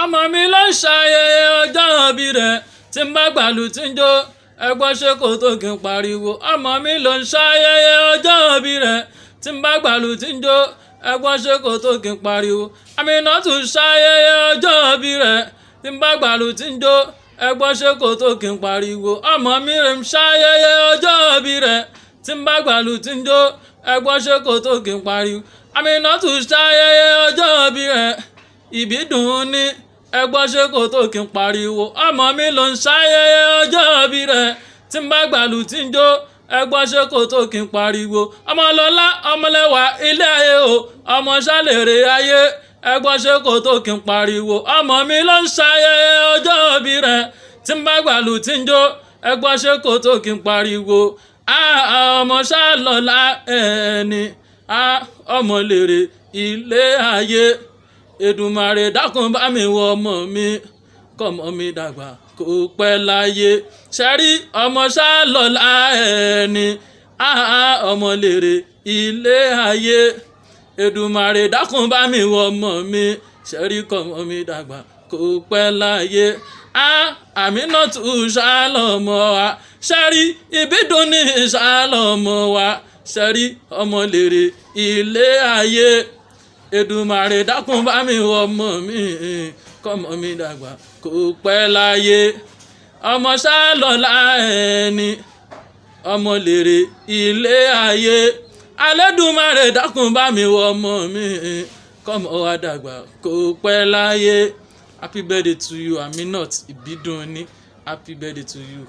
ọmọ mi ló ń ṣayẹyẹ ọjọ́ ìbí rẹ̀ tí n bá gbàlù tí ń jó ẹgbọ́n ṣe kò tó kí n pariwo. ọmọ mi ló ń ṣayẹyẹ ọjọ́ ìbí rẹ̀ tí n bá gbàlù tí ń jó ẹgbọ́n ṣe kò tó kí n pariwo. Aminat ṣayẹyẹ ọjọ́ ìbí rẹ̀ tí n bá gbàlù tí ń jó ẹgbọ́n ṣe kò tó kí n pariwo. ọmọ mi rẹ̀ ń ṣayẹyẹ ọjọ́ ìbí rẹ̀ tí n bá gbàlù tí ń jó ẹgbọ́n ṣe kò tó kí n pariwo. Aminat ṣayẹyẹ ọjọ́ ìbí rẹ̀ Ibidunni ẹgbọ́n ṣe kò tó kí n pariwo. ọmọ mi ló ń ṣayẹyẹ ọjọ́ ìbí rẹ̀ tí n bá gbàlù tí ń jó ẹgbọ́n ṣe kò tó kí n pariwo. ọmọlọ́lá ọmọlẹ́wà ilé ayé o ọmọ ṣàlèrè ayé ẹgbọ́n ṣe kò tó kí n pariwo. ọmọ mi ló ń ṣayẹyẹ ọjọ́ ìbí rẹ̀ tí n bá gbàlù tí ń jó ẹgbọ́n ṣe kò tó kí n pariwo. ọmọ ṣàlọ́lá ẹni ọmọ lèrè ilé ayé. Èdùmàrè dákun bá mi wọ ọmọ mi kọ́mọ mi dàgbà kó pẹ́ láyé. ṣẹ́rí ọmọ ṣàlọ́lá ẹni ọmọ lèrè ilé ayé. Èdùmàrè dákun bá mi wọ ọmọ mi ṣẹ́rí kọ́mọ mi dàgbà kó pẹ́ láyé. Aminat ṣàlọ́mọ wa ṣẹ́rí Ibidunni ṣàlọ́mọ wa ṣẹ́rí ọmọ lèrè ilé ayé. Èdùmàrè dákun bá mi wọ ọmọ mi kọ́mọ mi dàgbà kó pẹ́ láyé. ọmọ ṣàlọ́lá ẹni ọmọ lèrè ilé ayé. Elédùmarè dákun bá mi wọ ọmọ mi kọ́mọ wa dàgbà kó pẹ́ láyé. Happy birthday to you, Aminat Ibidunni. Happy birthday to you.